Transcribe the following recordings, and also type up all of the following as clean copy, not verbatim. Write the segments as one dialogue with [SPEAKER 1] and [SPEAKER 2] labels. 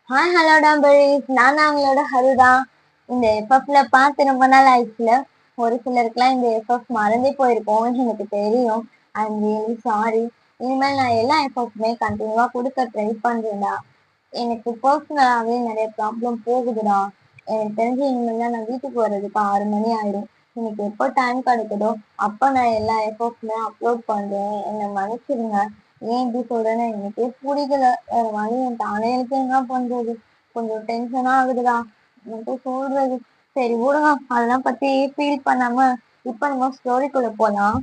[SPEAKER 1] Hi hello டாம்பரிஸ், நான் அவங்களோட ஹருதான். இந்த எஃப்எஃப்ல பார்த்து ரொம்ப நாள் ஆயிடுச்சுல. ஒரு சிலருக்குலாம் இந்த எஃப்எஃப் மறந்தே போயிருக்கோம், எனக்கு தெரியும். I am really sorry. இனிமேல் நான் எல்லா எஃப்எஃப்மே கண்டினியூவா கொடுக்க ட்ரை பண்றேன்டா. எனக்கு பர்சனலாகவே நிறைய ப்ராப்ளம் போகுதுடா. எனக்கு தெரிஞ்சு இனிமேல் தான் நான் வீட்டுக்கு வர்றதுக்கு 6 மணி ஆயிடும். எனக்கு எப்போ டைம் கிடைக்குதோ அப்போ நான் எல்லா எஃபோர்ட்ஸுமே அப்லோட் பண்றேன். என்னை மன்னிச்சிடுங்க. ஏன் இப்படி சொல்றேன்னு எனக்கே பிடிக்கல. வேற வழி என் தலையெழுத்து என்ன பண்றது? கொஞ்சம் டென்ஷனா ஆகுதுடா. எனக்கு சொல்றது. சரி விடுங்க, அதெல்லாம் பத்தி ஃபீல் பண்ணாம இப்ப நம்ம ஸ்டோரிக்குள்ள போலாம்.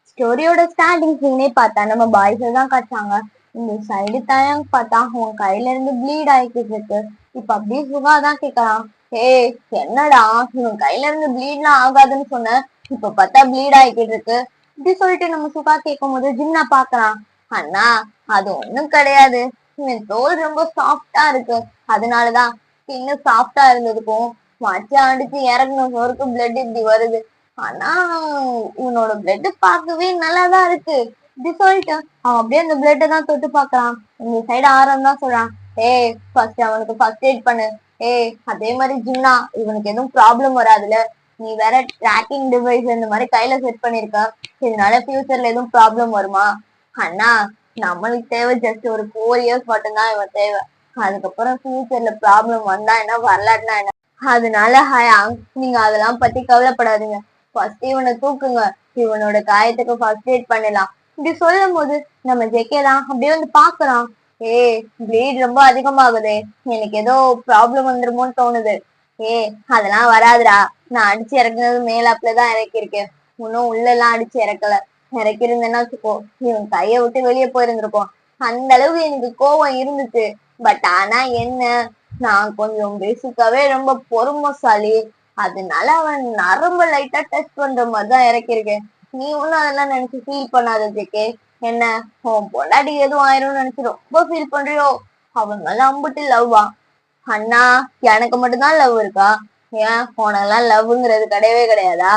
[SPEAKER 1] ஸ்டோரியோட ஸ்டார்டிங் சீனே பார்த்தா நம்ம பாய்ஸ் தான் காட்டாங்க. இந்த சைடு தயங்க பார்த்தா உன் கையில இருந்து ப்ளீட் ஆயிக்கிட்டு இருக்கு. இப்ப அப்படியே சுகா தான் கேட்கறான். ஏய் என்னடா, இவன் கையில இருந்து ப்ளீட்லாம் ஆகாதுன்னு சொன்ன, இப்ப பார்த்தா ப்ளீட் ஆயிக்கிட்டு இருக்கு. இப்படி சொல்லிட்டு நம்ம சுகா கேட்கும் போது ஜிம்னா பாக்குறான். அண்ணா, அது ஒண்ணும் கிடையாது. இவன் தோல் ரொம்ப சாஃப்டா இருக்கு, அதனாலதான். ஸ்கின்னு சாஃப்டா இருந்ததுக்கும் மச்ச அடிச்சு இறங்கின சோருக்கு பிளட் இப்படி வருது. ஆனா இவனோட பிளட் பார்க்கவே நல்லாதான் இருக்கு. இப்படி சொல்லிட்டு அவன் அப்படியே அந்த பிளட்டை தான் தொட்டு பாக்குறான். இந்த சைடு ஆரம் தான் சொல்றான். ஏய் ஃபர்ஸ்ட் அவனுக்கு ஃபர்ஸ்ட் எய்ட் பண்ணு. ஏய் அதே மாதிரி ஜிம்னா இவனுக்கு எதுவும் ப்ராப்ளம் வராதுல. நீ வேற ட்ராக்கிங் டிவைஸ் இந்த மாதிரி கையில செட் பண்ணிருக்க, இதனால ஃபியூச்சர்ல எதுவும் ப்ராப்ளம் வருமா? அண்ணா, நம்மளுக்கு தேவை ஜஸ்ட் ஒரு 4 இயர்ஸ் மட்டும்தான் இவன் தேவை. அதுக்கப்புறம் ஃபியூச்சர்ல ப்ராப்ளம் வந்தா என்ன, வரலாறுனா என்ன? அதனால நீங்க அதெல்லாம் பத்தி கவலைப்படாதீங்க. ஃபர்ஸ்ட் இவனை தூக்குங்க, இவனோட காயத்துக்கு ஃபர்ஸ்ட் எய்ட் பண்ணலாம். இப்படி சொல்லும் போது நம்ம ஜெகேதான் அப்படியே வந்து பாக்குறான். ஏய் ப்ளீட் ரொம்ப அதிகமாகுதே, எனக்கு ஏதோ ப்ராப்ளம் வந்துருமோன்னு தோணுது. ஏய் அதெல்லாம் வராதுடா, நான் அடிச்சு இறக்குனது மேலாப்லதான் இறக்கிருக்கேன், இன்னும் உள்ள எல்லாம் அடிச்சு இறக்கல. இறக்கிருந்தேன்னா வச்சுக்கோ, இவன் கைய விட்டு வெளியே போயிருந்திருக்கோம். அந்த அளவுக்கு எனக்கு கோவம் இருந்துச்சு. பட் ஆனா என்ன, நான் கொஞ்சம் பேசிக்காவே ரொம்ப பொறுமைசாலி. அதனால அவன் நரம்பு லைட்டா டச் பண்ற மாதிரிதான் இறக்கிருக்கேன். நீ ஒன்னும் அதெல்லாம் நினைச்சு ஃபீல் பண்ணாத ஜெகே. என்ன, உன் பொண்டாட்டி எதுவும் ஆயிரும்னு நினைச்சு ரொம்ப ஃபீல் பண்றியோ? அவன் மேல அம்புட்டு லவ்வா? அண்ணா, எனக்கு மட்டும்தான் லவ் இருக்கா? ஏன் உனக்கெல்லாம் லவ்ங்கிறது கிடையவே கிடையாதா?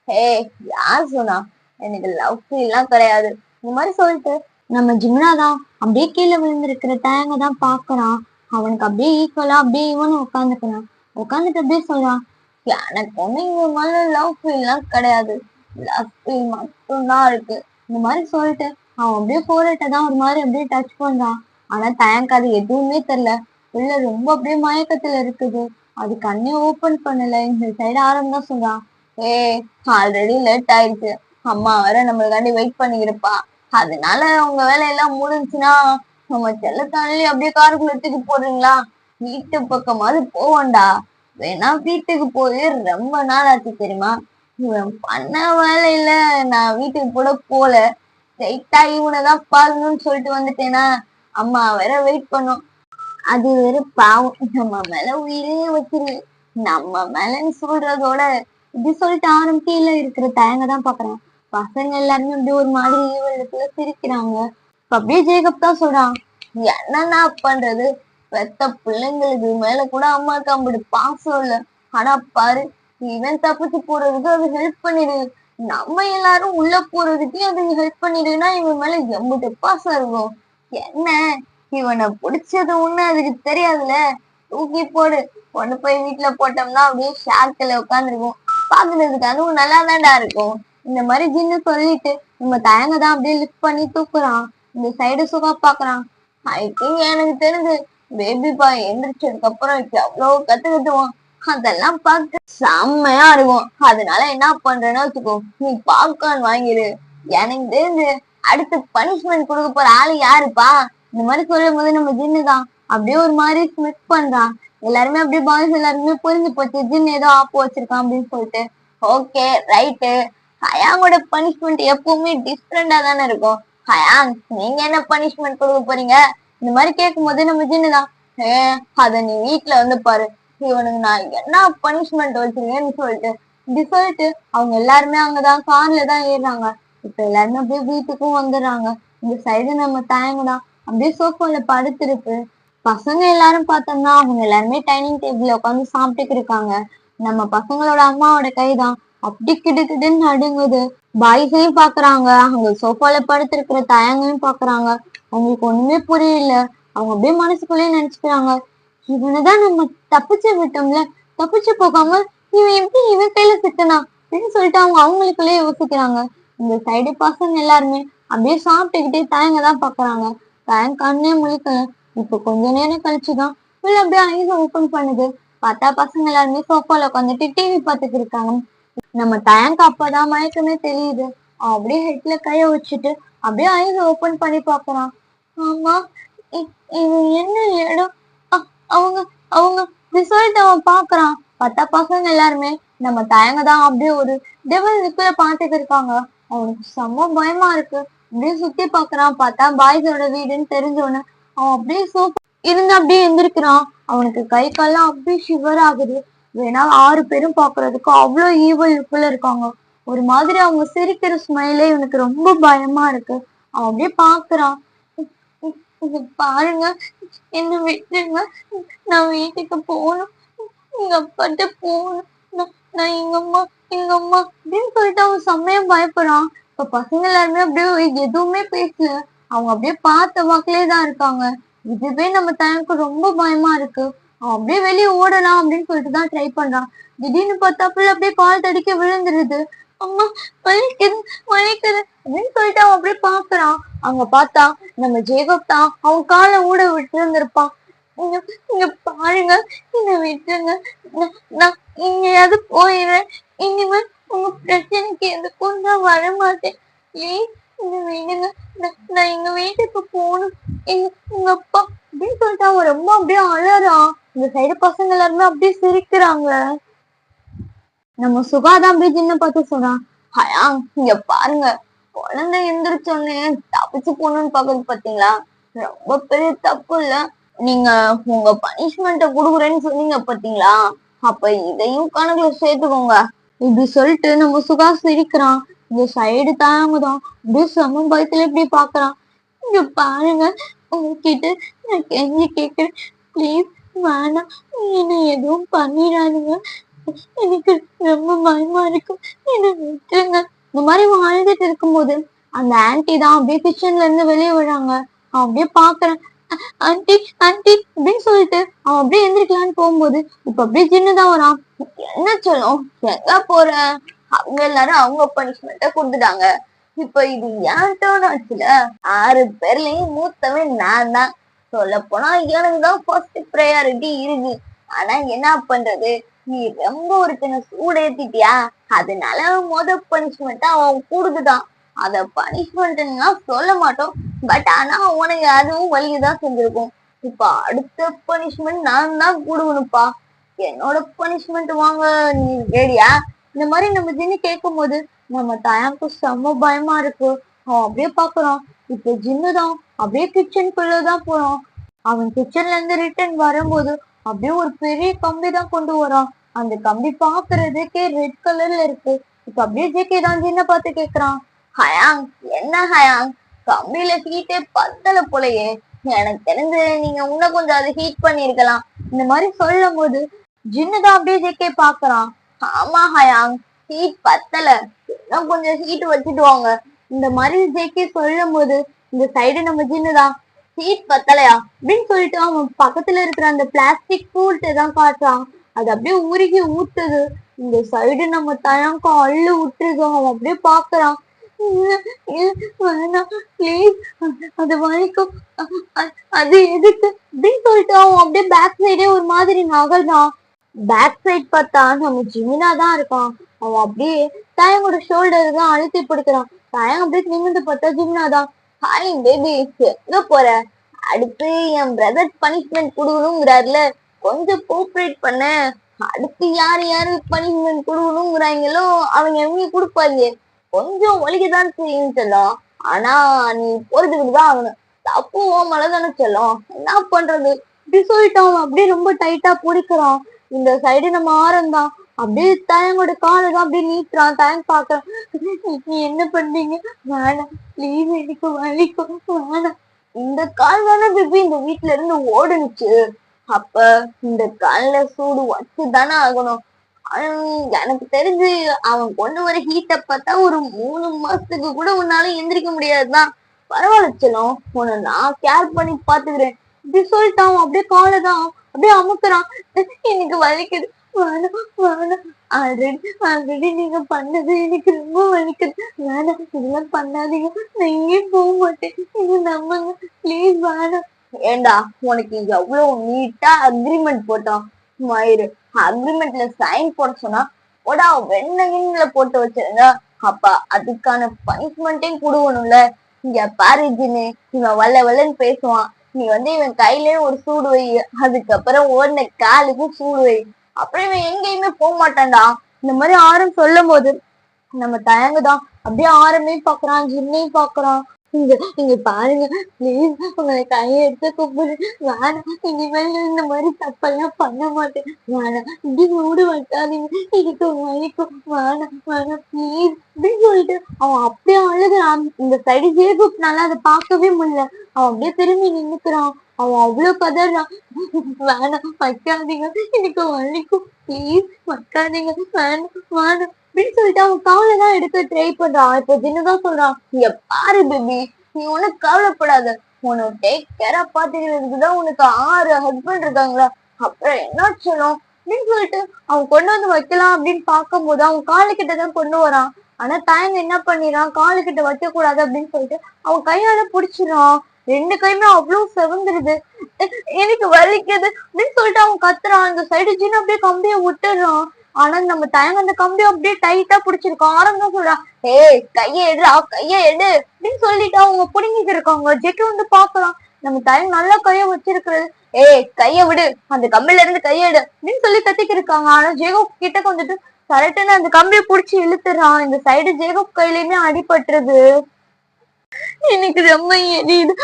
[SPEAKER 1] ஏய் யார் சொன்னா? எனக்கு லவ் ஃபீல்லாம் கிடையாது. இந்த மாதிரி சொல்லிட்டு நம்ம ஜிம்னாதான் அப்படியே கீழே விழுந்திருக்கிற டேங்க தான் பாக்குறான். அவனுக்கு அப்படியே ஈக்குவலா அப்படியே இவனும் உட்காந்துக்கிறான். உட்காந்துட்டு அப்படியே சொல்றான். எனக்கு ஒண்ணு இவங்க மேல லவ் ஃபீல்லாம் கிடையாது, லவ் ஃபீல் மட்டும்தான் இருக்கு. இந்த மாதிரி சொல்லிட்டு அவன் அப்படியே போராட்ட தான் ஒரு மாதிரி அப்படியே டச் பண்றான். ஆனா தயங்கு அது எதுவுமே தெரியல. உள்ள ரொம்ப அப்படியே மயக்கத்துல இருக்குது. அது கண்ணே ஓபன் பண்ணல. இந்த சைடு ஆரம்பம் சொல்றான். ஏ ஆல்ரெடி லேட் ஆயிடுச்சு, அம்மா வேற நம்மளுக்காண்டி வெயிட் பண்ணிக்கிருப்பா. அதனால உங்க வேலையெல்லாம் முடிஞ்சுன்னா நம்ம செல்லத்தாண்டி அப்படியே காருக்குள்ள தூக்கி போடுறீங்களா? வீட்டு பக்கமாவது போவோண்டா. வேணா வீட்டுக்கு போய் ரொம்ப நாள் ஆச்சு தெரியுமா? இவன் பண்ண வேலையில நான் வீட்டுக்கு கூட போல. ஸ்ட்ரைட்டா இவனை தான் பாக்கணும்னு சொல்லிட்டு வந்துட்டேனா, அம்மா வேற வெயிட் பண்ணும். அது வேற பாவம், நம்ம மேல உயிரே வச்சிரு. நம்ம மேலன்னு சொல்றதோட இப்படி சொல்லிட்டு கீழ இருக்கிற தயங்க தான் பாக்குறான். பசங்க எல்லாருமே அப்படி ஒரு மாதிரி ஈவெல்ட்டுக்குள்ள சிரிக்கிறாங்க. அப்படியே ஜேக்கப் தான் சொல்றான். என்னன்னா பண்றது, பெத்த பிள்ளைங்களுக்கு மேல கூட அம்மாக்கு அப்படி பாசம் இல்ல. ஆனா பாரு, இவன் தப்பிச்சு போறதுக்கு அது ஹெல்ப் பண்ணிடு, நம்ம எல்லாரும் உள்ள போறதுக்கு அது ஹெல்ப் பண்ணிடுன்னா இவன் மேல எம்பிட்டு பாசம் இருக்கும். என்ன, இவனை பிடிச்சது ஒண்ணு அதுக்கு தெரியாதுல. தூக்கி போடு, கொண்டு போய் வீட்டுல போட்டோம்னா அப்படியே ஷார்க்ல உட்காந்துருக்கும். பாக்குறதுக்கு அதுவும் நல்லா தான்டா இருக்கும். இந்த மாதிரி ஜின்னு சொல்லிட்டு நம்ம தயங்க தான் அப்படியே லிஃப்ட் பண்ணி தூக்குறான். இந்த சைடு சுகா பாக்குறான். ஐ திங்க் எனக்கு தெரிஞ்சு பேபி பாய் எந்திரிச்சதுக்கு அப்புறம் எவ்வளவு கத்துக்கிட்டுவான். அதெல்லாம் பார்க்க செம்மையா இருக்கும். அதனால என்ன பண்றேன்னா வச்சுக்கோ, நீ பாப்கார்ன் வாங்கிடு. எனக்கு தெரிஞ்சு அடுத்து பனிஷ்மெண்ட் கொடுக்க போற ஆளு யாருப்பா? இந்த மாதிரி சொல்லும் போது நம்ம ஜின்னு தான் அப்படியே ஒரு மாதிரி ஸ்மித் பண்றான். எல்லாருமே அப்படியே பாய்ஸ் எல்லாருமே புரிஞ்சு போச்சு, ஜின் ஏதோ ஆப்பு வச்சிருக்கான் அப்படின்னு சொல்லிட்டு. ஓகே ரைட்டு, ஹயாங்கோட பனிஷ்மெண்ட் எப்பவுமே டிஃப்ரெண்டா தானே இருக்கும். ஹயாங், நீங்க என்ன பனிஷ்மெண்ட் கொடுக்க போறீங்க? இந்த மாதிரி கேட்கும் போது நம்ம ஜின்னுதான், அத நீ வீட்டுல வந்து பாரு, இவனுக்கு நான் என்ன பனிஷ்மெண்ட் வச்சிருக்கேன்னு சொல்லிட்டு இப்படி சொல்லிட்டு அவங்க எல்லாருமே அங்கதான் கார்ல தான் ஏறுறாங்க. இப்ப எல்லாருமே அப்படியே வீட்டுக்கும் வந்துடுறாங்க. இந்த சைடு நம்ம தயங்குதான் அப்படியே சோஃபால படுத்திருக்கு. பசங்க எல்லாரும் பார்த்தோம்னா அவங்க எல்லாருமே டைனிங் டேபிள்ல உட்காந்து சாப்பிட்டுக்கு இருக்காங்க. நம்ம பசங்களோட அம்மாவோட கைதான் அப்படி கிடுக்கிடுன்னு நடுங்குது. பாய்ஸையும் பாக்குறாங்க, அவங்க சோஃபால படுத்திருக்கிற தயங்கையும் பாக்குறாங்க. அவங்களுக்கு ஒண்ணுமே புரியல. அவங்க அப்படியே மனசுக்குள்ளேயே நினைச்சுக்கிறாங்க, இவனதான் நம்ம தப்பிச்சு விட்டோம்ல, தப்பிச்சு போகாம இவன் எப்படி இவன் கையில சிக்கனா அப்படின்னு சொல்லிட்டு அவங்க அவங்களுக்குள்ளே யோசிக்கிறாங்க. இந்த சைடு பசங்க எல்லாருமே அப்படியே சாப்பிட்டுக்கிட்டே தயங்க தான் பாக்குறாங்க. தயங்க கண்ணே முழிக்கல. இப்ப கொஞ்ச நேரம் கழிச்சுதான் உள்ள அப்படியே ஐஸ் ஓபன் பண்ணுது. பார்த்தா பசங்க எல்லாருமே சோஃபால உட்காந்துட்டு டிவி பார்த்துட்டு இருக்காங்க. நம்ம தயங்க அப்பதான் மயக்கமே தெரியுது. அப்படியே ஹெட்ல கைய வச்சுட்டு அப்படியே ஐஸ் ஓபன் பண்ணி பாக்குறான். ஆமா, இது என்ன இடம்? அவங்க அவங்க ரிசல்ட் அவன் பாக்குறான். பார்த்தா பசங்க எல்லாருமே நம்ம தயங்க தான் அப்படியே ஒரு டெவல் லுக்ல பாத்துட்டு இருக்காங்க. அவனுக்கு செம்ம பயமா இருக்கு. அப்படியே சுத்தி பாக்குறான். பார்த்தா பாய்ஸோட வீடுன்னு தெரிஞ்சோன்னு அவன் அப்படியே இருந்து அப்படியே எந்திரிக்கிறான். அவனுக்கு கை கால்லாம் அப்படியே ஷிவர் ஆகுது. வேணா 6 பேரும் பாக்குறதுக்கு அவ்வளவு ஈவல் லுக்ல இருக்காங்க. ஒரு மாதிரி அவங்க சிரிக்கிற ஸ்மைலே இவனுக்கு ரொம்ப பயமா இருக்கு. அவன் அப்படியே பாக்குறான். பாருங்க, என்ன விட்டுருங்க, நான் வீட்டுக்கு போகணும், எங்க அப்பாட்ட போகணும், நான் எங்க அம்மா அப்படின்னு சொல்லிட்டு அவன் செம்மையா பயப்படுறான். இப்ப பசங்க எல்லாருமே அப்படியே எதுவுமே பேசல. அவங்க அப்படியே பார்த்த வாக்குலயே தான் இருக்காங்க. இதுவே நம்ம தனக்கு ரொம்ப பயமா இருக்கு. அவன் அப்படியே வெளியே ஓடலாம் அப்படின்னு சொல்லிட்டு தான் ட்ரை பண்றான். திடீர்னு பார்த்தாப்புல அப்படியே கால் தடிக்க விழுந்துருது. அம்மா, வலிக்குது வலிக்குது அப்படின்னு சொல்லிட்டு அவன் அப்படியே பாக்குறான். அங்க பார்த்தா நம்ம ஜேகப் தான் அவன் காலை ஊட விட்டு இருந்திருப்பான். இங்க இங்க பாருங்க, என்ன விட்டுருங்க, நான் எங்கேயாவது போயிடுறேன். இனிமே உங்க பிரச்சனைக்கு எதுக்கும் நான் வரமாட்டேன். ப்ளீஸ் என்ன விடுங்க, நான் எங்க வீட்டுக்கு போகணும். உங்க அப்பா அப்படின்னு சொல்லிட்டு அவன் ரொம்ப அப்படியே அழறான். இந்த சைடு பசங்க எல்லாருமே அப்படியே சிரிக்கிறாங்க. நம்ம சுகாதான் போய் சின்ன பார்த்து சொன்னான். ஹயா, இங்க பாருங்க, குழந்தை எந்திரிச்சோன்னே தப்பிச்சு போகணும்னு பாக்குறது பாத்தீங்களா, ரொம்ப பெரிய தப்பு இல்ல. நீங்க உங்க பனிஷ்மெண்ட்ட குடுக்குறேன்னு சொன்னீங்க பாத்தீங்களா, அப்ப இதையும் கணக்குல சேர்த்துக்கோங்க இப்படி சொல்லிட்டு நம்ம சுகா சிரிக்கிறான். இந்த சைடு தாங்கதான் அப்படியே சம பயத்துல இப்படி பாக்குறான். இங்க பாருங்க, உங்ககிட்ட நான் கெஞ்சி கேக்குறேன், ப்ளீஸ் வேணாம், என்ன எதுவும் பண்ணிடாதீங்க, எனக்கு ரொம்ப பயமா இருக்கு, என்ன விட்டுருங்க. இந்த மாதிரி வாழ்ந்துட்டு இருக்கும்போது அந்த ஆன்டி தான் அப்படியே கிச்சன்ல இருந்து வெளியே விடுறாங்க. அவன் அப்படியே பாக்குறேன். ஆன்டி ஆன்டி அப்படின்னு சொல்லிட்டு அவன் அப்படியே எந்திரிக்கலான்னு போகும்போது இப்ப அப்படியே சின்னதான் வரான். என்ன சொல்லும், எங்க போற? அவங்க எல்லாரும் அவங்க பனிஷ்மெண்ட்ட கொடுத்துட்டாங்க. இப்ப இது ஏன் டர்ன் ஆச்சுல. 6 பேர்லயும் மூத்தவன் நான் தான். சொல்ல போனா எனக்குதான் ஃபர்ஸ்ட் ப்ரையாரிட்டி இருக்கு. ஆனா என்ன பண்றது, நீ ரொம்ப ஒருத்தனை சூடேத்திட்டியா, அதனால பனிஷ்மெண்ட் அவன் கொடுத்துட்டான். அத பனிஷ்மெண்ட்னா சொல்ல மாட்டோம், பட் ஆனா உனக்கு அதுவும் வலிக்குதான் செஞ்சிருக்கும். இப்ப அடுத்த பனிஷ்மெண்ட் நான் தான் கொடுக்கணும்ப்பா. என்னோட பனிஷ்மெண்ட் வாங்க நீ ரெடியா? இந்த மாதிரி நம்ம ஜின்னு கேட்கும் போது நம்ம தயாக்கு செம்ம பயமா இருக்கு. அவன் அப்படியே பாக்குறான். இப்ப ஜின்னுதான் அப்படியே கிச்சனுக்குள்ளதான் போறான். அவன் கிச்சன்ல இருந்து ரிட்டர்ன் வரும்போது அப்படியே ஒரு பெரிய கம்பி தான் கொண்டு வரான். அந்த கம்பி பாக்குறதுக்கே ரெட் கலர்ல இருக்கு. இப்ப அப்படியே ஜேகே தான் ஜின்ன பார்த்து கேக்குறான். ஹயாங், என்ன ஹயாங், கம்பியில ஹீட்டே பத்தல போலயே, எனக்கு தெரிஞ்சு நீங்க இன்னும் கொஞ்சம் அதை ஹீட் பண்ணிருக்கலாம். இந்த மாதிரி சொல்லும் போது ஜின்னுதான் அப்படியே ஜேகே பாக்குறான். ஆமா ஹயாங், ஹீட் பத்தல, இன்னும் கொஞ்சம் ஹீட் வச்சுட்டு வாங்க. இந்த மாதிரி ஜேகே சொல்லும் போது இந்த சைடு நம்ம ஜின்னுதான் ஹீட் பத்தலையா அப்படின்னு சொல்லிட்டு அவன் பக்கத்துல இருக்கிற அந்த பிளாஸ்டிக் பூல்ட்டை தான் காட்டுறான். அது அப்படியே உருகி ஊத்துது. இந்த சைடு நம்ம தயாங்க அள்ளு விட்டுருது. அவன் அப்படியே பாக்குறான். வேணாம் ப்ளீஸ், அது வரைக்கும், அது எதுக்கு அப்படின்னு சொல்லிட்டு அவன் அப்படியே பேக் சைடே ஒரு மாதிரி நகர்றான். பேக் சைட் பார்த்தா நம்ம ஜிமினா தான் இருக்கான். அவன் அப்படியே தயங்கோட ஷோல்டர் தான் அழுத்தி பிடிக்கிறான். தயங்க அப்படியே நிமிந்து பார்த்தா ஜிமினா தான். ஹாய் பேபி, எங்க போற? அடுத்து என் பிரதர் பனிஷ்மெண்ட் கொடுக்கணுங்கிறாருல, கொஞ்சம் கோஆபரேட் பண்ண. அடுத்து யாரு யாரு பனிஷ்மெண்ட் கொடுக்கணுங்கிறாங்களோ அவங்க எங்க கொடுப்பாங்க. கொஞ்சம் வலிக்குதான் செய்யும் செல்லம், ஆனா நீ போறதுக்கு தான் ஆகணும். தப்பு மழைதானே செல்லம், என்ன பண்றது இப்படி சொல்லிட்டான். அப்படியே ரொம்ப டைட்டா பிடிக்கிறான். இந்த சைடு நம்ம ஆரம்தான் அப்படியே தயங்கோட காலை தான் அப்படியே நீட்டுறான். தயங்க பாக்குறான். நீ என்ன பண்றீங்க? வேணாம் ப்ளீஸ், எனக்கு வலிக்கும், வேணாம். இந்த கால் தானே பேபி இந்த வீட்டுல இருந்து ஓடுனுச்சு, அப்ப இந்த கால்ல சூடு வச்சுதானே ஆகணும். எனக்கு தெரிஞ்சு அவன் கொண்டு வர ஹீட்டை பார்த்தா ஒரு 3 மாசத்துக்கு கூட உன்னால எந்திரிக்க முடியாதுதான். பரவாயில்ல செல்லம், உன்னை நான் கேர் பண்ணி பாத்துக்கிறேன் இப்படி சொல்லிட்டான். அப்படியே காலை தான் அப்படியே அமுக்குறான். எனக்கு வலிக்குது, வேணாம் வேணாம், ஆல்ரெடி நீங்க பண்ணது எனக்கு ரொம்ப வலிக்குது, வேணாம் இதெல்லாம் பண்ணாதீங்க, நான் எங்கேயும் போக மாட்டேன், நீங்க நம்புங்க ப்ளீஸ் வேணாம். ஏண்டா உனக்கு எவ்வளவு நீட்டா அக்ரிமெண்ட் போட்டோம், மயிறு அக்ரிமெண்ட்ல சைன் போட சொன்னா போடா வெண்ண போட்டு வச்சிருந்தா அப்ப அதுக்கான பனிஷ்மெண்ட்டையும் கொடுக்கணும்ல. இங்க பாரு ஜின்னு, இவன் வல்லன்னு பேசுவான், நீ இவன் கையிலயே ஒரு சூடு வை, அதுக்கப்புறம் ஓடின காலுக்கும் சூடு வை, அப்புறம் இவன் எங்கேயுமே போக மாட்டான்டா. இந்த மாதிரி ஆரம் சொல்லும் போது நம்ம தயங்குதான். அப்படியே ஆரம்பையும் பாக்குறான், ஜின்னையும் பாக்குறான். இங்க பாருங்க ப்ளீஸ், உங்களை கையெடுத்து கூப்பிடு, வேணாம் இனிமேல் இந்த மாதிரி தப்பெல்லாம் பண்ண மாட்டேன், வேணாம் இப்படி மூடு வைக்காதீங்க, எனக்கு வலிக்கும், வேணாம் வேணாம் ப்ளீஸ் அப்படின்னு சொல்லிட்டு அவன் அப்படியே அழுகுறான். இந்த சைடு ஜேகுப்னால அதை பார்க்கவே முடியல. அவன் அப்படியே திரும்பி நின்னுக்கிறான். அவன் அவ்வளவு கதறான், வேணாம் வைக்காதீங்க, எனக்கு வலிக்கும், ப்ளீஸ் வைக்காதீங்க, வேணாம் வேணாம் அப்படின்னு சொல்லிட்டு அவன் காலைதான் எடுக்க ட்ரை பண்றான். இப்ப ஜின்னுதான் சொல்றான், இங்க பாரு பேபி, நீ ஒன்னும் கவலைப்படாத, உனக்கு டேக் கேரா பாத்துக்கிறதுக்குதான் உனக்கு 6 ஹஸ்பண்ட் இருக்காங்களா, அப்புறம் என்ன சொல்லும் அப்படின்னு சொல்லிட்டு அவன் கொண்டு வந்து வைக்கலாம் அப்படின்னு பார்க்கும் போது அவன் காலு கிட்டதான் கொண்டு வரான். ஆனா தயங்க என்ன பண்ணிடுறான், காலு கிட்ட வைக்க கூடாது அப்படின்னு சொல்லிட்டு அவன் கையால புடிச்சிடான். 2 கையுமே அவ்வளவு செவந்துருது. எனக்கு வலிக்குது அப்படின்னு சொல்லிட்டு அவன் கத்துறான். இந்த சைடு ஜின்னு அப்படியே கம்பிய விட்டுறான். ஆனா நம்ம தயங்க அந்த கம்பியை அப்படியே டைட்டா புடிச்சிருக்கோம். ஆரம்பம் சொல்றான், ஏய் கைய எடுறா, கைய எடு அப்படின்னு சொல்லிட்டு அவங்க புடுங்கிட்டு இருக்காங்க. ஜெக்கு வந்து பாக்கலாம், நம்ம தயங்க நல்லா கைய வச்சிருக்கிறது, ஏய் கைய விடு, அந்த கம்பில இருந்து கைய எடு அப்படின்னு சொல்லி கத்திக்கு இருக்காங்க. ஆனா ஜேகப் கிட்ட வந்துட்டு கரெக்டான அந்த கம்பியை புடிச்சு இழுத்துறான். இந்த சைடு ஜேகப் கையிலயுமே அடிபட்டுருது. எனக்கு ரொம்ப எரியுது,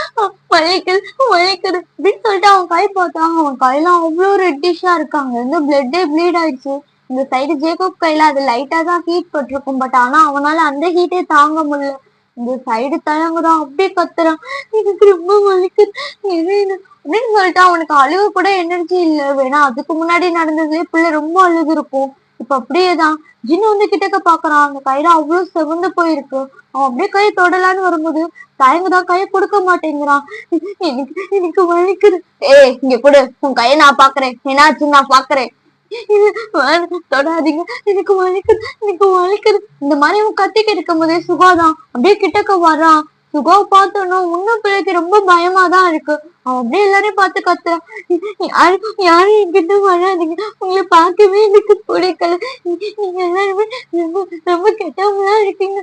[SPEAKER 1] வலிக்குது வலிக்குது அப்படின்னு சொல்லிட்டு அவன் கை பார்த்தான். அவன் கையெல்லாம் அவ்வளவு ரெட்டிஷா இருக்காங்க, இந்த பிளட்டே ப்ளீட் ஆயிடுச்சு. இந்த சைடு ஜேக்கப் கையில அது லைட்டா தான் ஹீட் பட்டிருக்கும், பட் ஆனா அவனால அந்த ஹீட்டே தாங்க முடியல. இந்த சைடு தயங்குறான், அப்படியே கத்துறான், எனக்கு ரொம்ப வலிக்குது அப்படின்னு சொல்லிட்டு அவனுக்கு அழுக கூட எனர்ஜி இல்ல. வேணா அதுக்கு முன்னாடி நடந்ததுலயே பிள்ளை ரொம்ப அழுது இருக்கும். இப்ப அப்படியேதான் ஜின்னு வந்து கிட்டக்க பாக்குறான். அந்த கையில அவ்வளவு செவந்து போயிருக்கு. அவன் அப்படியே கை தொடலான்னு வரும்போது தயங்குதான், கையை கொடுக்க மாட்டேங்கிறான். எனக்கு வலிக்குது, ஏய் இங்க கொடு, உன் கையை நான் பாக்குறேன், என்னாச்சு நான் பாக்குறேன், தொடாதீங்க, எனக்கு வலிக்குது எனக்கு வலிக்குது. இந்த மாதிரி அவன் கத்திட்டு இருக்கும் போதே சுகாதான் அப்படியே கிட்டக்க வர்றான். சுகாவை பார்த்தோன்னா இன்னும் பிள்ளைக்கு ரொம்ப பயமாதான் இருக்கு. அவன் அப்படியே எல்லாரையும் பார்த்து கத்துறான், யாரும் என்கிட்ட வராதீங்க, உங்களை பார்க்கவே எனக்கு பிடிக்கல, நீங்க எல்லாருமே ரொம்ப ரொம்ப கெட்டவங்களா இருக்கீங்க,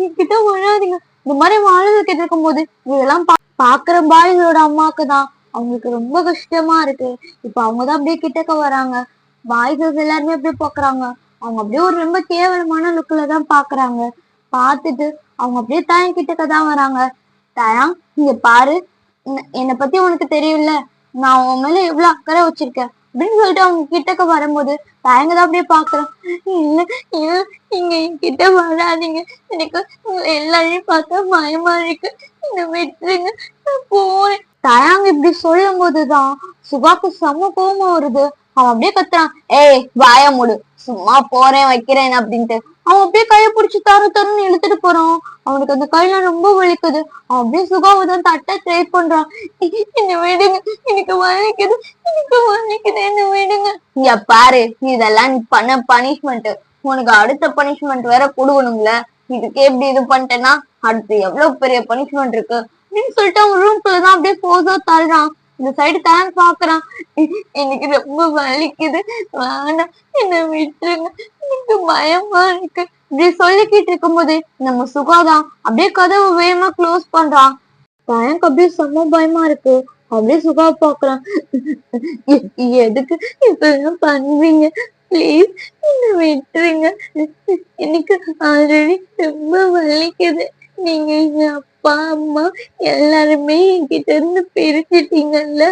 [SPEAKER 1] என்கிட்ட வராதீங்க. இந்த மாதிரி வாழ்ந்துகிட்டு இருக்கும் போது இதெல்லாம் பாக்குற பாய்களோட அம்மாக்கு தான் அவங்களுக்கு ரொம்ப கஷ்டமா இருக்கு. இப்ப அவங்கதான் அப்படியே கிட்டக்க வராங்க. பாய்ஸ் எல்லாருமே அப்படியே பாக்குறாங்க. அவங்க அப்படியே ஒரு ரொம்ப கேவலமான லுக்ல தான் பாக்குறாங்க. பாத்துட்டு அவங்க அப்படியே தயம் கிட்டக்கதான் வராங்க. தயம் இங்க பாரு, என்னை பத்தி உனக்கு தெரியும்ல, நான் உன் மேல எவ்வளவு அக்கறை வச்சிருக்கேன் அப்படின்னு சொல்லிட்டு அவங்க கிட்டக்க வரும்போது தயங்கதான் அப்படியே பாக்குறேன். இல்ல இல்ல, நீங்க என்கிட்ட வராதீங்க, எனக்கு எல்லாரையும் பார்த்தா பயமா இருக்கு, என்ன விட்டுருங்க, போறேன். தயாங்க இப்படி சொல்லும் போதுதான் சுகாக்கு செம்ம கோபம் வருது. அவன் அப்படியே கத்துறான், ஏய் வாய மூடு, சும்மா போறேன் வைக்கிறேன் அப்படின்ட்டு. அவன் அப்படியே கைய பிடிச்சி தருன்னு இழுத்துட்டு போறான். அவனுக்கு அந்த கையெல்லாம் ரொம்ப வலிக்குது. அவன் அப்படியே சுகாவை தான் தட்ட ட்ரை பண்றான். என்ன விடுங்க, எனக்கு வலிக்குது எனக்கு வலிக்குது, என்ன விடுங்க. இங்க பாரு, இதெல்லாம் நீ பண்ண பனிஷ்மெண்ட், உனக்கு அடுத்த பனிஷ்மெண்ட் வேற கொடுக்கணும்ல, இதுக்கு எப்படி இது பண்ணிட்டேன்னா அடுத்து எவ்வளவு பெரிய பனிஷ்மெண்ட் இருக்கு அப்படின்னு சொல்லிட்டு அவன் ரூம்குள்ளதான் அப்படியே போதோ தள்ளுறான். இந்த சைடு தான் பாக்குறான், எனக்கு ரொம்ப வலிக்குது, வேணாம் என்ன விட்டுருங்க, எனக்கு பயமா இருக்கு இப்படி சொல்லிக்கிட்டு இருக்கும் போது நம்ம சுகாதான் அப்படியே கதவு வேகமா க்ளோஸ் பண்றான். எனக்கு அப்படியே செம்ம பயமா இருக்கு. அப்படியே சுகா பாக்குறான், எதுக்கு இப்ப பண்ணுவீங்க, பிளீஸ் என்ன விட்டுருங்க, எனக்கு ஆல்ரெடி ரொம்ப வலிக்குது, நீங்க எங்க அப்பா அம்மா எல்லாருமே என்கிட்ட இருந்து பிரிச்சுட்டீங்கல்ல,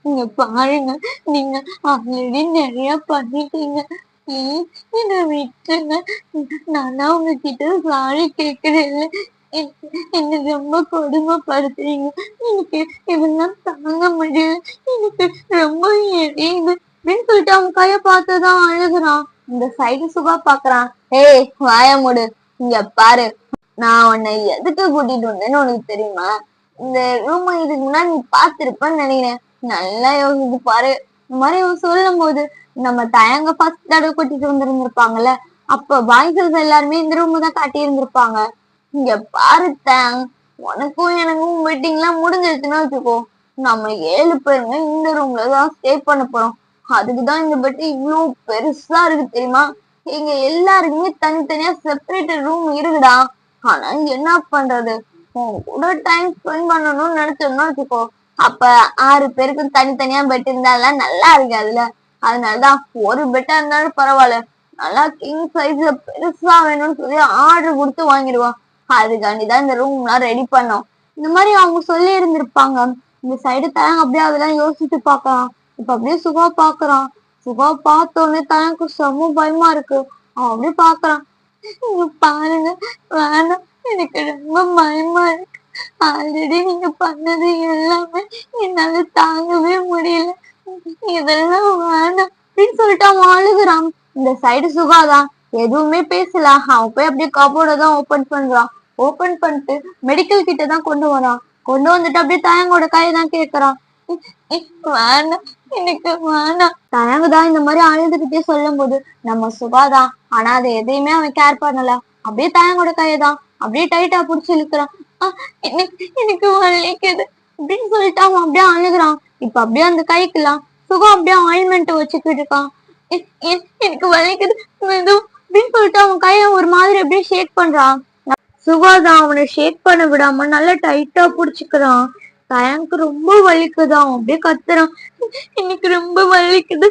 [SPEAKER 1] நீங்க பாருங்க, நீங்க ஆல்ரெடி நிறைய பண்ணிட்டீங்க, என்ன விட்டுருங்க, நானா உங்ககிட்ட சாரி கேக்குறேன்ல, என்ன ரொம்ப கொடுமைப்படுத்துறீங்க, எனக்கு இதெல்லாம் தாங்க முடியல, எனக்கு ரொம்ப எரியுது அப்படின்னு சொல்லிட்டு அவன் கைய பார்த்துதான் அழுகுறான். இந்த சைடு சுகா பாக்குறான், ஏய் வாய மூடு, இங்க பாரு, நான் உன்னை எதுக்கு கூட்டிட்டு வந்தேன்னு உனக்கு தெரியுமா, இந்த ரூம் இதுக்கு முன்னாடி நீ பாத்திருப்பன்னு நினைக்கிறேன், நல்லா யோசிச்சு பாரு. இந்த மாதிரி அவன் சொல்லும் போது நம்ம தயங்க ஃபர்ஸ்ட் தடவை கூட்டிட்டு வந்திருந்திருப்பாங்கல்ல, அப்ப பாய்ஸ் எல்லாருமே இந்த ரூம் தான் காட்டி இருந்திருப்பாங்க. இங்க பாரு தேங், உனக்கும் எனக்கும் மீட்டிங் எல்லாம் முடிஞ்சிருச்சுன்னா வச்சுக்கோ, நம்ம 7 பேருங்க இந்த ரூம்ல தான் ஸ்டே பண்ண போறோம். அதுக்குதான் இந்த பெட் இவ்வளவு பெருசா இருக்கு தெரியுமா? எங்க எல்லாருக்குமே தனித்தனியா செப்பரேட்டட் ரூம் இருக்குடா. ஆனா என்ன பண்றது, உன் கூட டைம் ஸ்பெண்ட் பண்ணணும்னு நினைச்சோம்னா வச்சுக்கோ, அப்ப 6 பேருக்கும் தனித்தனியா பெட் இருந்தாலும் நல்லா இருக்காதுல்ல. அதனாலதான் ஒரு பெட்டா இருந்தாலும் பரவாயில்ல, நல்லா கிங் சைஸ்ல பெருசா வேணும்னு சொல்லி ஆர்டர் கொடுத்து வாங்கிடுவான். அதுக்காண்டிதான் இந்த ரூம் எல்லாம் ரெடி பண்ணோம். இந்த மாதிரி அவங்க சொல்லி இருந்திருப்பாங்க. இந்த சைடு தயங்க அப்படியே அதெல்லாம் யோசிச்சு பாக்கலாம். இப்ப அப்படியே சுகா பாக்குறான். சுகா பார்த்தோன்னே தயங்கு செம்ம பயமா இருக்கு. அவன் அப்படியே பாக்குறான். பாருங்க, வேணாம், எனக்கு ரொம்ப பயமா இருக்கு. ஆல்ரெடி நீங்க பண்ணது எல்லாமே என்னால தாங்கவே முடியல. இதெல்லாம் வேணாம் அப்படின்னு சொல்லிட்டு அவன் அழுகுறான். இந்த சைடு சுகாதான் எதுவுமே பேசல. அவன் போய் அப்படியே கபோர்ட தான் ஓபன் பண்றான். ஓபன் பண்ணிட்டு மெடிக்கல் கிட்ட தான் கொண்டு வரான். கொண்டு வந்துட்டு அப்படியே தயங்கோட கையை தான் கேக்குறான். வேணாம், எனக்கு வேணாம். தயங்குதான் இந்த மாதிரி அழுதுகிட்டே சொல்லும் போது நம்ம சுகாதான், ஆனா அதை எதையுமே அவன் கேர் பண்ணல. அப்படியே தயங்கோட கையதான் அப்படியே டைட்டா புடிச்சு இழுக்கிறான். எனக்கு வலிக்குது அப்படின்னு சொல்லிட்டு அவன் அப்படியே அழுகுறான். இப்ப அப்படியே அந்த கைக்கெல்லாம் சுகம் அப்படியே ஆயில்மெண்ட் வச்சுக்கிட்டு இருக்கான். எனக்கு வலிக்குது அப்படின்னு சொல்லிட்டு அவன் கைய ஒரு மாதிரி அப்படியே ஷேக் பண்றான். சுகாதான் அவனை ஷேக் பண்ண விடாம நல்லா டைட்டா புடிச்சுக்கிறான். தயங்கு ரொம்ப வலிக்குதான், அப்படியே கத்துறான். எனக்கு ரொம்ப வலிக்குது,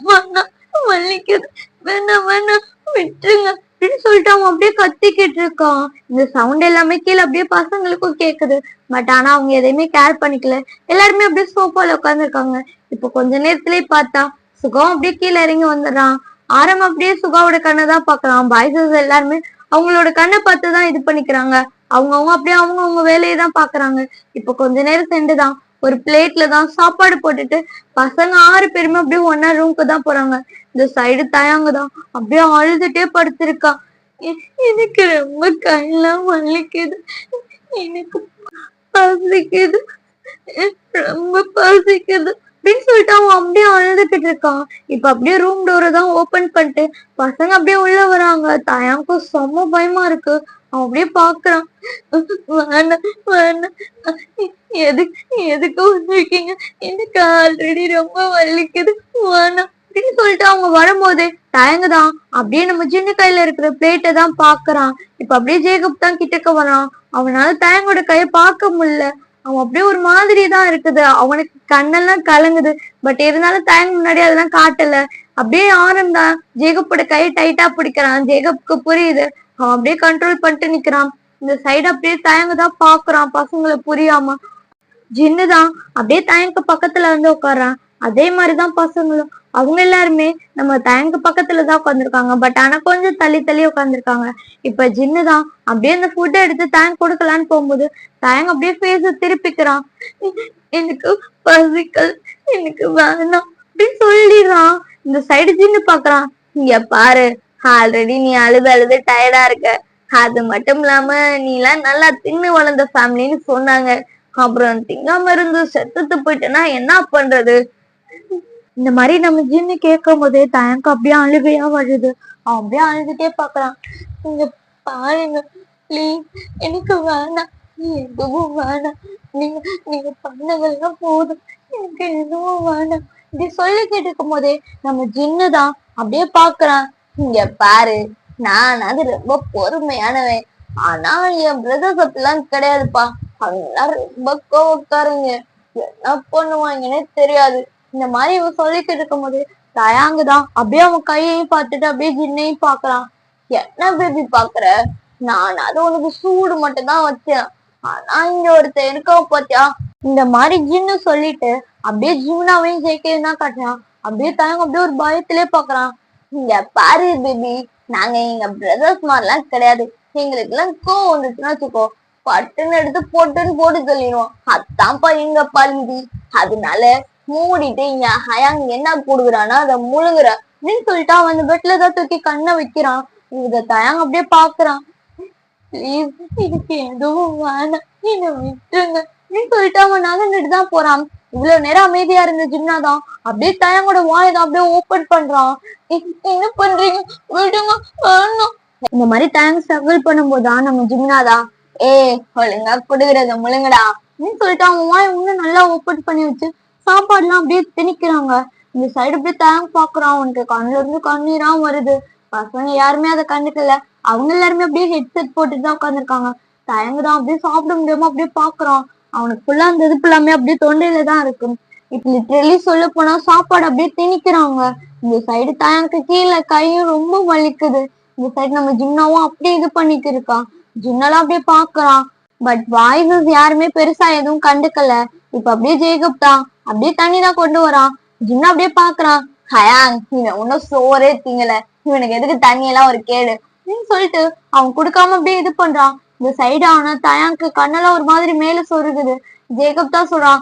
[SPEAKER 1] வேணாம், வலிக்குது, வேணாம் வேணாம், விட்டுருங்க அப்படின்னு சொல்லிட்டு அவன் அப்படியே கத்திக்கிட்டு இருக்கான். இந்த சவுண்ட் எல்லாமே கீழே அப்படியே பசங்களுக்கும் கேக்குது. பட் ஆனா அவங்க எதையுமே கேர் பண்ணிக்கல. எல்லாருமே அப்படியே சோஃபால உட்காந்துருக்காங்க. இப்ப கொஞ்ச நேரத்திலேயே பார்த்தா சுகம் அப்படியே கீழே இறங்கி வந்துடுறான். ஆரம் அப்படியே சுகாவோட கண்ணை தான் பாக்குறான். பாய்ஸஸ் எல்லாருமே அவங்களோட கண்ணை பார்த்துதான் இது பண்ணிக்கிறாங்க. அவங்கவுங்க அப்படியே அவங்கவுங்க வேலையை தான் பாக்குறாங்க. இப்ப கொஞ்ச நேரம் சென்றுதான் ஒரு பிளேட்ல தான் சாப்பாடு போட்டுட்டு பசங்க 6 பேருமே அப்படியே ஒன்னா ரூம்க்கு தான் போறாங்க. இந்த சைடு தயாங்கதான் அப்படியே அழுதுட்டே படுத்திருக்கா. எனக்கு ரொம்ப கையெல்லாம் வலிக்குது, எனக்கு பசிக்குது, ரொம்ப பசிக்குது அப்படின்னு சொல்லிட்டு அவன் அப்படியே அழுதுகிட்டு இருக்கான். இப்ப அப்படியே ரூம் டோரை தான் ஓபன் பண்ணிட்டு பசங்க அப்படியே உள்ள வராங்க. தயாங்கும் செம்ம பயமா இருக்கு. அவன் அப்படியே பாக்குறான். வேணாம் வேணாம், எதுக்கு வந்திருக்கீங்க, எனக்கு ஆல்ரெடி ரொம்ப வலிக்குது, வேணாம் அப்படின்னு சொல்லிட்டு அவங்க வரும்போதே தயங்குதான் அப்படியே நம்ம சின்ன கையில இருக்கிற பிளேட்டை தான் பாக்குறான். இப்ப அப்படியே ஜேக்கப் தான் கிட்டக்க வரான். அவனால தயங்கோட கைய பார்க்க முடியல. அவன் அப்படியே ஒரு மாதிரி தான் இருக்குது. அவனுக்கு கண்ணெல்லாம் கலங்குது. பட் இருந்தாலும் தயங்க முன்னாடி அதெல்லாம் காட்டல. அப்படியே ஆனந்தான் ஜேகப்போட கையை டைட்டா பிடிக்கிறான். ஜேகப்புக்கு புரியுது. அவன் அப்படியே கண்ட்ரோல் பண்ணிட்டு நிக்கிறான். இந்த சைடு அப்படியே தயங்கதான் பாக்குறான் பசங்களை புரியாம. ஜின்னுதான் அப்படியே தயங்கு பக்கத்துல வந்து உட்கார்றான். அதே மாதிரிதான் பசங்களும். அவங்க எல்லாருமே நம்ம தயங்கு பக்கத்துலதான் உட்காந்துருக்காங்க. பட் ஆனா கொஞ்சம் தள்ளி தள்ளி உட்காந்துருக்காங்க. இப்ப ஜின்னுதான் அப்படியே அந்த ஃபுட்டை எடுத்து தயங்கு கொடுக்கலான்னு போகும்போது தயங்கு அப்படியே ஃபேஸ திருப்பிக்கிறான். எனக்கு பசிக்கல், எனக்கு வேணாம் அப்படின்னு சொல்லிடுறான். இந்த சைடு ஜின்னு பாக்குறான். இங்க பாரு, ஆல்ரெடி நீ அழுது அழுது டயர்டா இருக்க. அது மட்டும் இல்லாம நீ எல்லாம் நல்லா தின்னு வளர்ந்த ஃபேமிலின்னு சொன்னாங்க. அப்புறம் திங்காம இருந்து செத்துட்டு போயிட்டேன்னா என்ன பண்றது? இந்த மாதிரி நம்ம ஜின்னு கேட்கும் போதே தயங்க அப்படியே அழுகையா வருது. அவன் அப்படியே அழுதுட்டே பாக்குறான். நீங்க பாருங்க பிளீஸ், எனக்கு வேணாம், எதுவும் வேணாம், நீங்க நீங்க பண்ணதெல்லாம் போதும், எனக்கு எதுவும் வேணாம் இப்படி சொல்லிக்கிட்டு இருக்கும் போதே நம்ம ஜின்னுதான் அப்படியே பாக்குறான். இங்க பாரு, நான் அது ரொம்ப பொறுமையானவன். ஆனா என் பிரதர்ஸ் அப்படிலாம் கிடையாதுப்பா. அவங்கெல்லாம் ரொம்ப கோவக்காரங்க, என்ன பண்ணுவாங்கன்னே தெரியாது. இந்த மாதிரி இவன் சொல்லிக்கிட்டு இருக்கும் போது தயாங்குதான் அப்படியே அவன் கையையும் பார்த்துட்டு அப்படியே ஜின்னையும் பாக்குறான். என்ன பேபி பாக்குற, நான் அது உனக்கு சூடு மட்டும் தான் வச்சேன். ஆனா இங்க ஒருத்தன் இருக்கா பாத்தியா? இந்த மாதிரி ஜின்னு சொல்லிட்டு அப்படியே ஜிம்னாவையும் ஜெயிக்கையும் தான் காட்டுறான். அப்படியே தயங்க அப்படியே ஒரு பயத்திலே பாக்குறான். இங்க பாரு பேபி, நாங்க எங்க பிரதர்ஸ் மாதிரிலாம் கிடையாது. எங்களுக்கு எல்லாம் கோவம் வந்துச்சுன்னா வச்சுக்கோ, பட்டுன்னு எடுத்து போட்டுன்னு போட்டு சொல்லிடுவோம். அதான்ப்பா எங்க பழுதி. அதனால மூடிட்டு இங்க ஹயாங் என்ன கொடுக்குறான்னா அதை முழுங்குற அப்படின்னு சொல்லிட்டு அவன் அந்த பெட்லதான் தூக்கி கண்ணை வைக்கிறான். இத தயாங்க அப்படியே பாக்குறான். பிளீஸ், எனக்கு எதுவும் வேணாம், என்ன விட்டுருங்க அப்படின்னு சொல்லிட்டு அவன் நகர்ந்துட்டு தான் போறான். இவ்வளவு நேரம் அமைதியா இருந்த ஜிம்னா தான் அப்படியே தயங்கோட வாயதான் அப்படியே ஓபன் பண்றான். என்ன பண்றீங்க, விடுங்க, வேணும். இந்த மாதிரி தயங்க ஸ்ட்ரகிள் பண்ணும்போதுதான் நம்ம ஜிம்னாதான் ஒழுங்கா கொடுக்கறத முழுங்கடா அப்படின்னு சொல்லிட்டு அவன் வாய் இன்னும் நல்லா ஓபன் பண்ணி வச்சு சாப்பாடு எல்லாம் அப்படியே திணிக்கிறாங்க. இந்த சைடு அப்படியே தயங்க பாக்குறான். அவனுக்கு கண்ணுல இருந்து கண்ணீரா வருது. பசங்க யாருமே அதை கண்டுக்கல. அவங்க எல்லாருமே அப்படியே ஹெட்செட் போட்டுட்டு தான் உட்காந்துருக்காங்க. தயங்குதான் அப்படியே சாப்பிட முடியாம அப்படியே பாக்குறான். அவனுக்கு ஃபுல்லா அந்த இது ஃபுல்லாமே அப்படியே தொண்டையில தான் இருக்கு. இப்ப லிட்டரலி சொல்ல போனா சாப்பாடு அப்படியே திணிக்கிறாங்க. இந்த சைடு தயனுக்கு கீழே கையும் ரொம்ப வலிக்குது. இந்த சைடு நம்ம ஜிம்னாவும் அப்படியே இது பண்ணிட்டு இருக்கான். ஜிம்னாலாம் அப்படியே பாக்குறான். பட் வாய்ஸஸ் யாருமே பெருசா எதுவும் கண்டுக்கல. இப்ப அப்படியே ஜேக்கப் தான் அப்படியே தண்ணி தான் கொண்டு வரான். ஜிம்னா அப்படியே பாக்குறான். ஹயாங், இவன் ஒன்னும் சோறே திங்கல, இவனுக்கு எதுக்கு தண்ணி எல்லாம் ஒரு கேடு அப்படின்னு சொல்லிட்டு அவன் கொடுக்காம அப்படியே இது பண்றான். இந்த சைடு ஆனா தயாங்க்கு கண்ணெல்லாம் ஒரு மாதிரி மேல சொருகுது. ஜேக்கப் தான் சொல்றான்,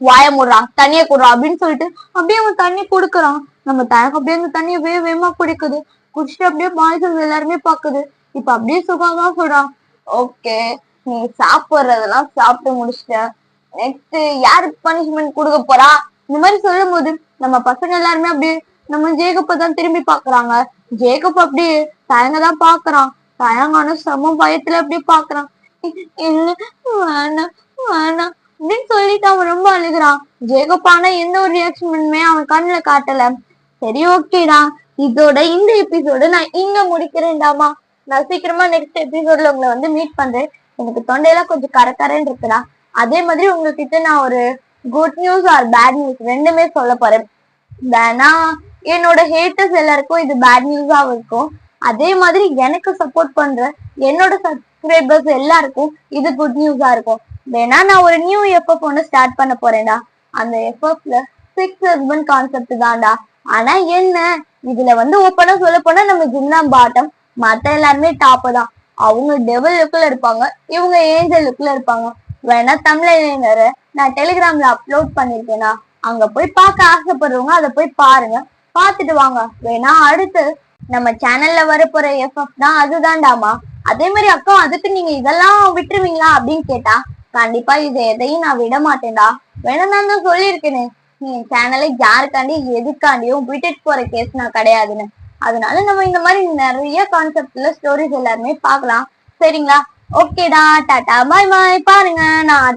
[SPEAKER 1] வாய மூடுறா, தண்ணிய குடுறான் அப்படின்னு சொல்லிட்டு அப்படியே அவன் தண்ணி கொடுக்குறான். நம்ம தயாங்க அப்படியே அந்த தண்ணியை வேகமா குடிக்குது. குடிச்சிட்டு அப்படியே பாய்ஸ் எல்லாருமே பாக்குது. இப்ப அப்படியே சுகாதான் சொல்றான், ஓகே நீ சாப்பிடுறதெல்லாம் சாப்பிட்டு முடிச்சிட்ட, நெக்ஸ்ட் யாருக்கு பனிஷ்மெண்ட் கொடுக்க போறா இந்த மாதிரி சொல்லும் போது நம்ம பசங்க எல்லாருமே அப்படியே நம்ம ஜேக்கப்ப தான் திரும்பி பாக்குறாங்க. ஜேக்கப் அப்படியே தயங்கதான் பாக்குறான். தயங்கான சம பயத்துல அப்படியே பாக்குறான். என்ன, வேணாம் வேணாம் அப்படின்னு சொல்லிட்டு அவன் ரொம்ப அழுகுறான். ஜேக்கப் ஆனா எந்த ஒரு ரியாக்ஷனுமே அவன் கண்ணுல காட்டல. சரி ஓகேடா, இதோட இந்த எபிசோட நான் இங்க முடிக்கிறேன்டாமா. நான் சீக்கிரமா நெக்ஸ்ட் எபிசோட்ல உங்களை வந்து மீட் பண்றேன். எனக்கு தொண்டையெல்லாம் கொஞ்சம் கரக்கரன்னு இருக்குடா. அதே மாதிரி உங்ககிட்ட நான் ஒரு good news or bad news ரெண்டுமே சொல்ல போறேன். வேணா என்னோட ஹேட்டர்ஸ் எல்லாருக்கும் இது பேட் நியூஸா இருக்கும். அதே மாதிரி எனக்கு சப்போர்ட் பண்ற என்னோட சப்ஸ்கிரைபர்ஸ் எல்லாருக்கும் இது குட் நியூஸா இருக்கும். வேணா நான் ஒரு நியூ எஃப்எஃப் ஒன்று ஸ்டார்ட் பண்ண போறேன்டா. அந்த எஃப்எஃப்ல 6 ஹஸ்பண்ட் கான்செப்ட் தான்டா. ஆனா என்ன, இதுல வந்து ஓப்பனா சொல்ல போனா நம்ம ஜிம்னா பாட்டம், மத்த எல்லாருமே டாப் தான். அவங்க டெவல் லுக்ல இருப்பாங்க, இவங்க ஏஞ்சல் லுக்ல இருப்பாங்க. வேணா தமிழ்ல நான் டெலிகிராம்ல அப்லோட் பண்ணிருக்கேனா, அங்க போய் பார்க்க ஆசைப்படுறவங்க அதை போய் பாருங்க, பாத்துட்டு வாங்க. வேணா அடுத்து நம்ம சேனல்ல வரப்போற எஃப்எஃப் தான் அதுதான்டாமா. அதே மாதிரி அக்கா அதுக்கு நீங்க இதெல்லாம் விட்டுருவீங்களா அப்படின்னு கேட்டா, கண்டிப்பா இது எதையும் நான் விட மாட்டேன்டா. வேணா நான் தான் சொல்லியிருக்கேனே, நீங்க சேனலை யாருக்காண்டி எதுக்காண்டியும் விட்டுட்டு போற கேஸ் நான் கிடையாதுன்னு. அதனால நம்ம இந்த மாதிரி நிறைய கான்செப்ட்ல ஸ்டோரிஸ் எல்லாருமே பார்க்கலாம். சரிங்களா? ஓகேடா, டாடா பாய் பாய். பாருங்க நான்